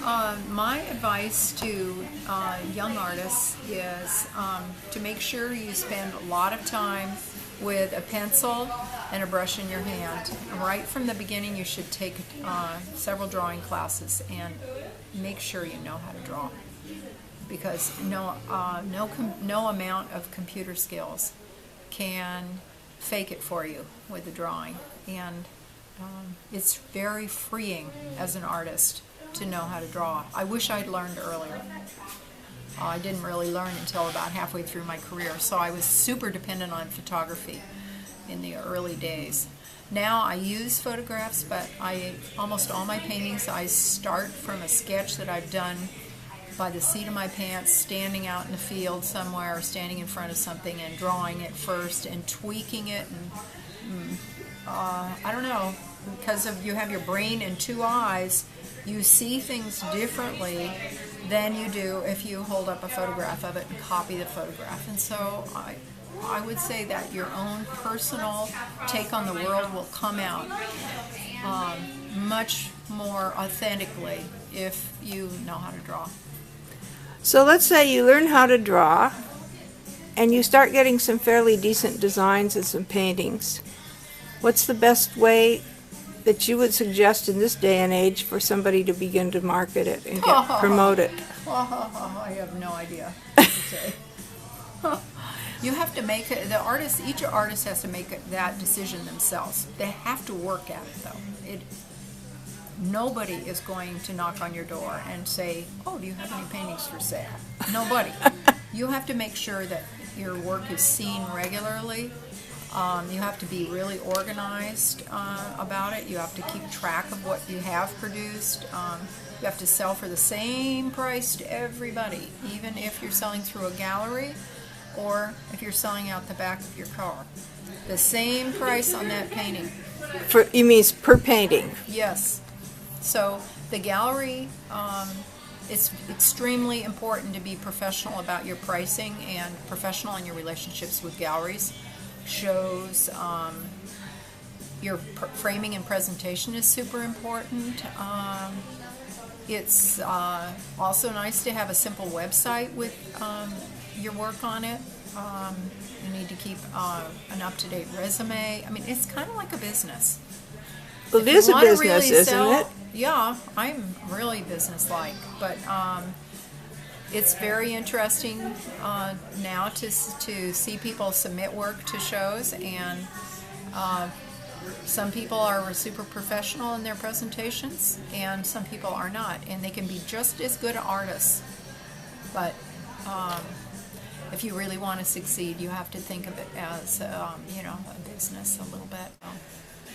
My advice to young artists is to make sure you spend a lot of time with a pencil and a brush in your hand. Right from the beginning, you should take several drawing classes and make sure you know how to draw, because no amount of computer skills can fake it for you with the drawing, and it's very freeing as an artist to know how to draw. I wish I'd learned earlier. I didn't really learn until about halfway through my career, so I was super dependent on photography in the early days. Now I use photographs, but almost all my paintings I start from a sketch that I've done by the seat of my pants, standing out in the field somewhere, or standing in front of something and drawing it first and tweaking it, and I don't know, because you have your brain and two eyes, you see things differently than you do if you hold up a photograph of it and copy the photograph. And so I would say that your own personal take on the world will come out much more authentically if you know how to draw. So let's say you learn how to draw and you start getting some fairly decent designs and some paintings. What's the best way that you would suggest in this day and age for somebody to begin to market it and promote it? I have no idea what to say. You have to make it, each artist has to make that decision themselves. They have to work at it, though. Nobody is going to knock on your door and say, oh, do you have any paintings for sale? Nobody. You have to make sure that your work is seen regularly. You have to be really organized about it. You have to keep track of what you have produced. You have to sell for the same price to everybody, even if you're selling through a gallery or if you're selling out the back of your car. The same price on that painting. You mean per painting? Yes. So the gallery, it's extremely important to be professional about your pricing and professional in your relationships with galleries. Shows, your framing and presentation is super important. It's also nice to have a simple website with your work on it. You need to keep an up-to-date resume. I mean, it's kind of like a business. Well, it is a business, isn't it? Yeah, I'm really business-like, but it's very interesting now to see people submit work to shows, and some people are super professional in their presentations, and some people are not, and they can be just as good artists. But if you really want to succeed, you have to think of it as a business a little bit.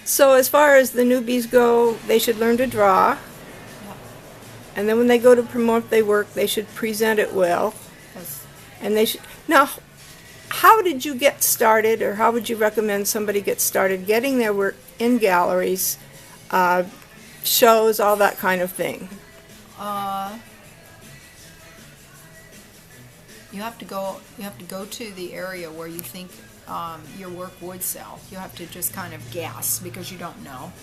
So as far as the newbies go, they should learn to draw. And then when they go to promote their work, they should present it well. Yes. And they should. Now, how did you get started, or how would you recommend somebody get started getting their work in galleries, shows, all that kind of thing? You have to go to the area where you think your work would sell. You have to just kind of guess because you don't know,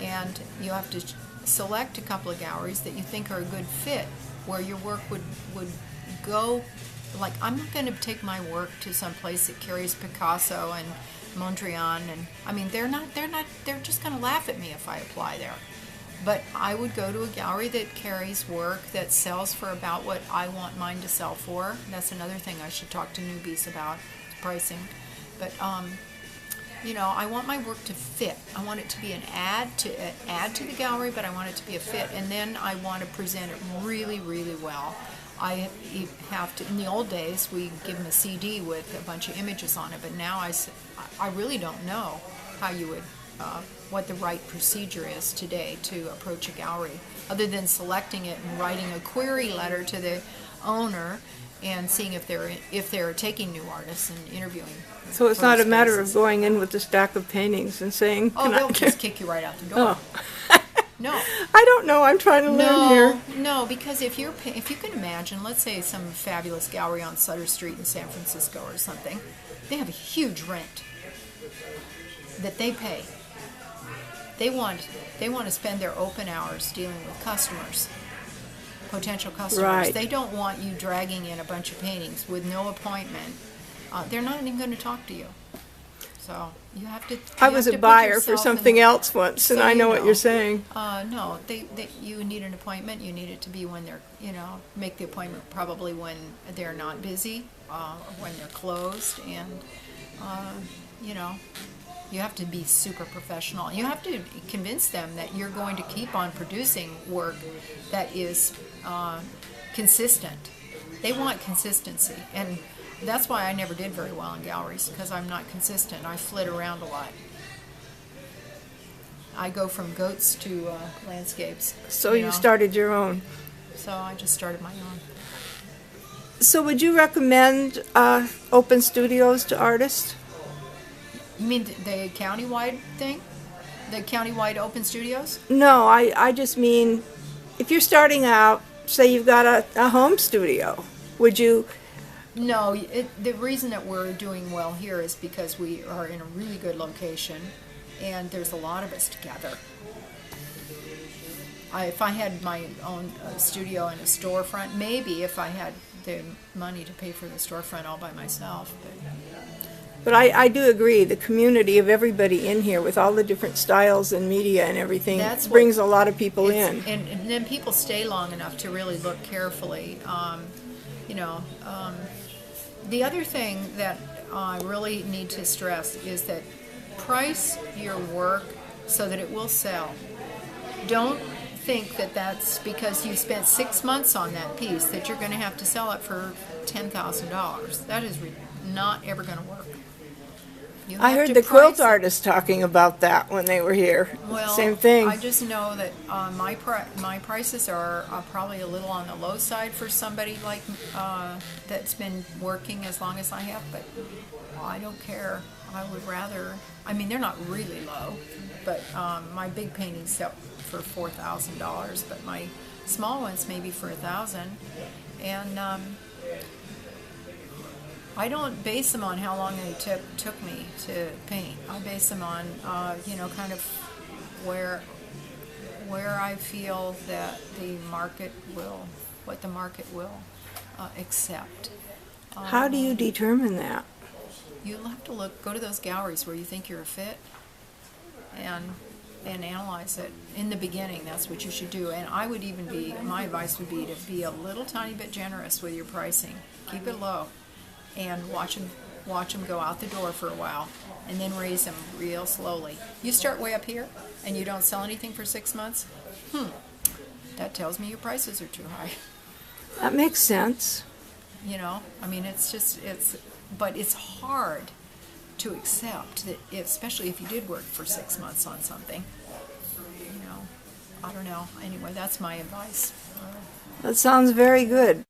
and you have to select a couple of galleries that you think are a good fit, where your work would go. Like, I'm not going to take my work to some place that carries Picasso and Mondrian, and I mean they're just going to laugh at me if I apply there. But I would go to a gallery that carries work that sells for about what I want mine to sell for. That's another thing I should talk to newbies about, pricing. But I want my work to fit. I want it to be an add to the gallery, but I want it to be a fit, and then I want to present it really, really well. I have to. In the old days, we give them a CD with a bunch of images on it, but now I really don't know how you would, what the right procedure is today to approach a gallery, other than selecting it and writing a query letter to the owner and seeing if they're taking new artists and interviewing. So it's not a matter of going in with a stack of paintings and saying, "Oh, they'll just kick you right out the door." Oh. No. I don't know. I'm trying to learn here. No, because if you can imagine, let's say some fabulous gallery on Sutter Street in San Francisco or something, they have a huge rent that they pay. They want to spend their open hours dealing with customers. potential customers. Right. They don't want you dragging in a bunch of paintings with no appointment. They're not even going to talk to you. So you have to. I was a buyer for something else once, and So I you know what know. you're saying. No, you need an appointment. You need it to be when they're, make the appointment probably when they're not busy, or when they're closed, and you have to be super professional. You have to convince them that you're going to keep on producing work that is consistent. They want consistency, and that's why I never did very well in galleries, because I'm not consistent. I flit around a lot. I go from goats to landscapes. So you started your own. So I just started my own. So would you recommend open studios to artists? You mean the countywide thing? The countywide open studios? No, I just mean, if you're starting out, say you've got a home studio, would you... No, the reason that we're doing well here is because we are in a really good location, and there's a lot of us together. If I had my own studio and a storefront, maybe if I had the money to pay for the storefront all by myself. But I do agree, the community of everybody in here with all the different styles and media and everything brings a lot of people in. And then people stay long enough to really look carefully. The other thing that I really need to stress is that price your work so that it will sell. Don't think that that's because you spent 6 months on that piece that you're going to have to sell it for $10,000. That is not ever going to work. I heard the quilt artists talking about that when they were here. Well, same thing. I just know that my prices are probably a little on the low side for somebody like that's been working as long as I have, but I don't care. I would rather. I mean, they're not really low, but my big paintings sell for $4,000, but my small ones maybe for $1,000, and I don't base them on how long it took me to paint. I base them on, kind of where I feel that what the market will accept. How do you determine that? You'll have to go to those galleries where you think you're a fit, and analyze it. In the beginning, that's what you should do. And my advice would be to be a little tiny bit generous with your pricing. Keep it low. And watch them go out the door for a while, and then raise them real slowly. You start way up here, and you don't sell anything for 6 months. That tells me your prices are too high. That makes sense. I mean, but it's hard to accept that, especially if you did work for 6 months on something. I don't know. Anyway, that's my advice. That sounds very good.